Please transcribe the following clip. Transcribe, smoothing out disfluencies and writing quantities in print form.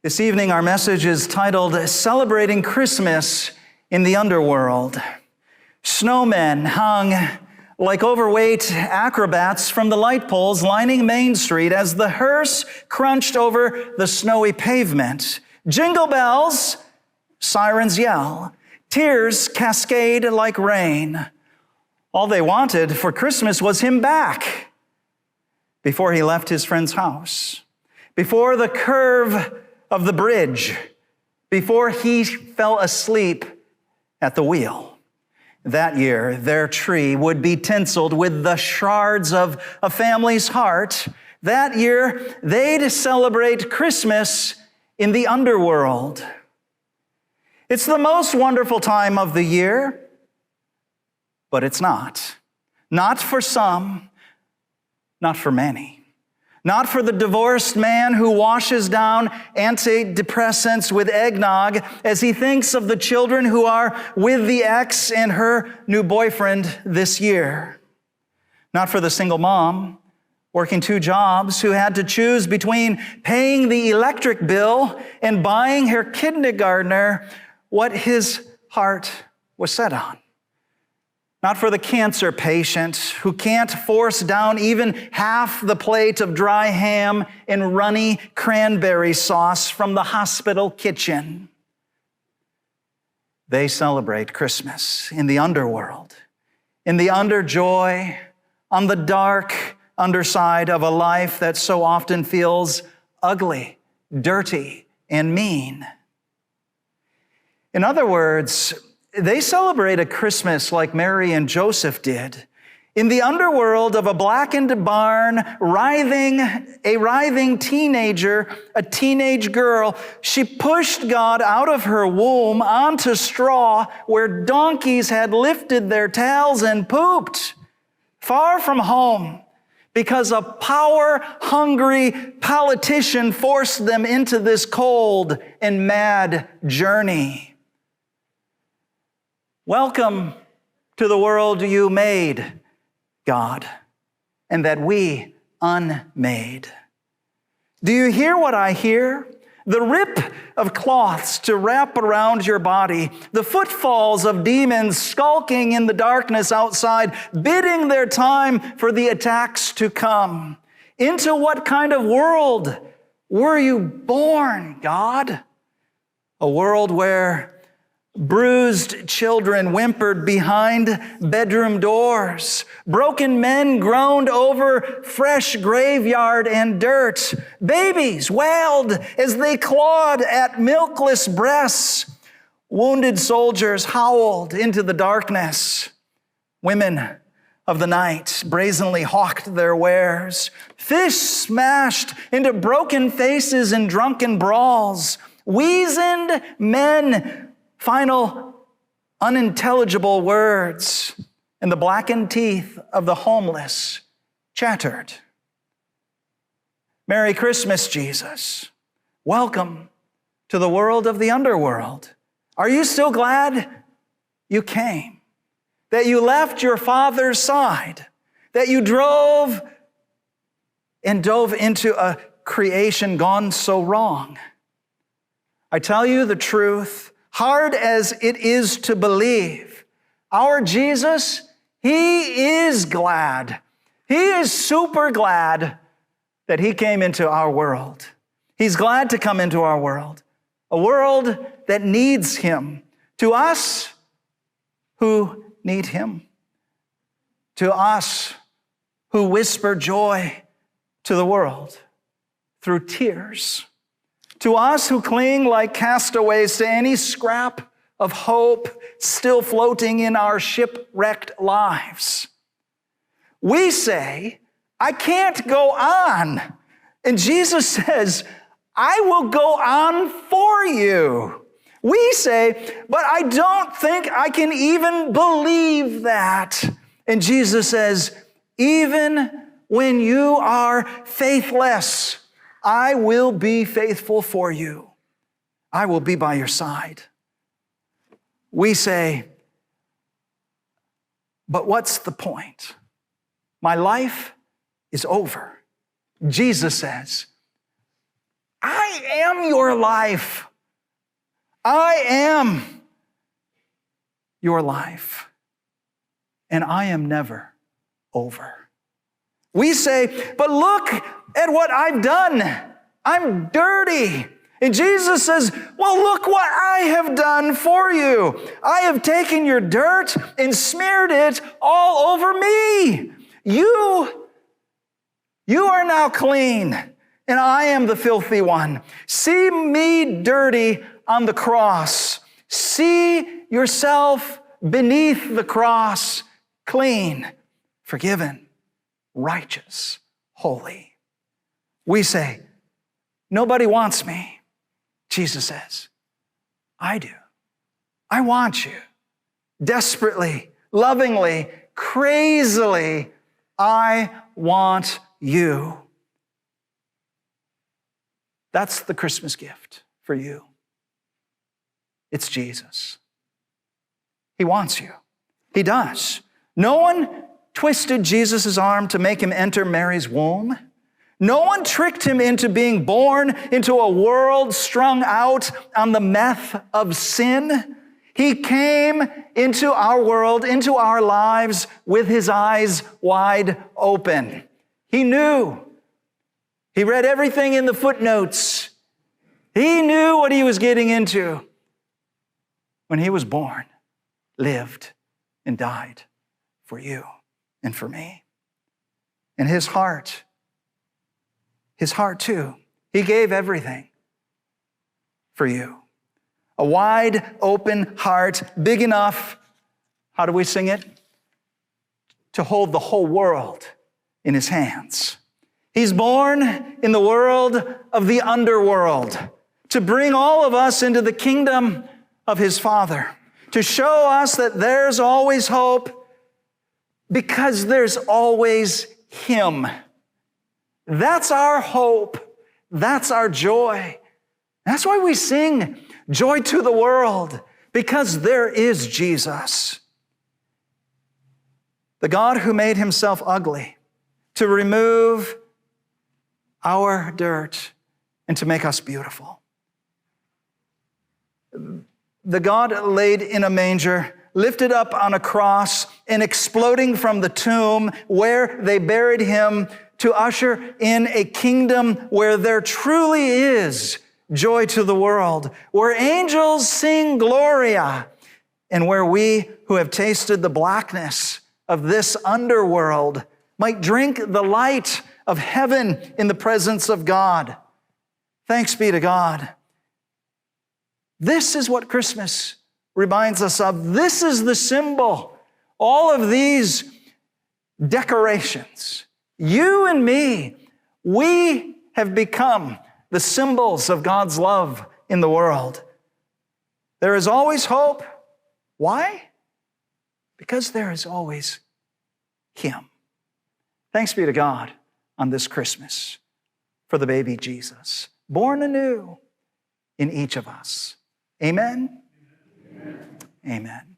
This evening, our message is titled, Celebrating Christmas in the Underworld. Snowmen hung like overweight acrobats from the light poles lining Main Street as the hearse crunched over the snowy pavement. Jingle bells, sirens yell, tears cascade like rain. All they wanted for Christmas was him back before he left his friend's house, before the curve of the bridge, before he fell asleep at the wheel. That year, their tree would be tinseled with the shards of a family's heart. That year, they'd celebrate Christmas in the underworld. It's the most wonderful time of the year, but it's not. Not for some, not for many. Not for the divorced man who washes down antidepressants with eggnog as he thinks of the children who are with the ex and her new boyfriend this year. Not for the single mom working 2 jobs who had to choose between paying the electric bill and buying her kindergartner what his heart was set on. Not for the cancer patient who can't force down even half the plate of dry ham and runny cranberry sauce from the hospital kitchen. They celebrate Christmas in the underworld, in the underjoy, on the dark underside of a life that so often feels ugly, dirty, and mean. In other words, they celebrate a Christmas like Mary and Joseph did. In the underworld of a blackened barn, a writhing teenager, a teenage girl, she pushed God out of her womb onto straw where donkeys had lifted their tails and pooped, far from home, because a power-hungry politician forced them into this cold and mad journey. Welcome to the world you made, God, and that we unmade. Do you hear what I hear? The rip of cloths to wrap around your body, the footfalls of demons skulking in the darkness outside, bidding their time for the attacks to come. Into what kind of world were you born, God? A world where bruised children whimpered behind bedroom doors. Broken men groaned over fresh graveyard and dirt. Babies wailed as they clawed at milkless breasts. Wounded soldiers howled into the darkness. Women of the night brazenly hawked their wares. Fish smashed into broken faces in drunken brawls. Weazened men final unintelligible words, and the blackened teeth of the homeless chattered. Merry Christmas, Jesus. Welcome to the world of the underworld. Are you still glad you came? That you left your Father's side? That you drove and dove into a creation gone so wrong? I tell you the truth, hard as it is to believe, our Jesus, he is glad. He is super glad that he came into our world. He's glad to come into our world, a world that needs him. To us who need him, to us who whisper joy to the world through tears, to us who cling like castaways to any scrap of hope still floating in our shipwrecked lives. We say, I can't go on. And Jesus says, I will go on for you. We say, but I don't think I can even believe that. And Jesus says, even when you are faithless, I will be faithful for you. I will be by your side. We say, but what's the point? My life is over. Jesus says, I am your life. I am your life. And I am never over. We say, but look at what I've done. I'm dirty. And Jesus says, well, look what I have done for you. I have taken your dirt and smeared it all over me. You are now clean, and I am the filthy one. See me dirty on the cross. See yourself beneath the cross, clean, forgiven, righteous, holy. We say, nobody wants me. Jesus says, I do. I want you. Desperately, lovingly, crazily, I want you. That's the Christmas gift for you. It's Jesus. He wants you. He does. No one twisted Jesus' arm to make him enter Mary's womb. No one tricked him into being born into a world strung out on the meth of sin. He came into our world, into our lives with his eyes wide open. He knew. He read everything in the footnotes. He knew what he was getting into when he was born, lived, and died for you and for me. And his heart too, he gave everything for you. A wide open heart, big enough, how do we sing it? To hold the whole world in his hands. He's born in the world of the underworld to bring all of us into the kingdom of his Father, to show us that there's always hope because there's always him. That's our hope. That's our joy. That's why we sing joy to the world, because there is Jesus. The God who made himself ugly to remove our dirt and to make us beautiful. The God laid in a manger, lifted up on a cross, and exploding from the tomb where they buried him to usher in a kingdom where there truly is joy to the world, where angels sing Gloria, and where we who have tasted the blackness of this underworld might drink the light of heaven in the presence of God. Thanks be to God. This is what Christmas reminds us of. This is the symbol. All of these decorations, you and me, we have become the symbols of God's love in the world. There is always hope. Why? Because there is always him. Thanks be to God on this Christmas for the baby Jesus, born anew in each of us. Amen? Amen. Amen.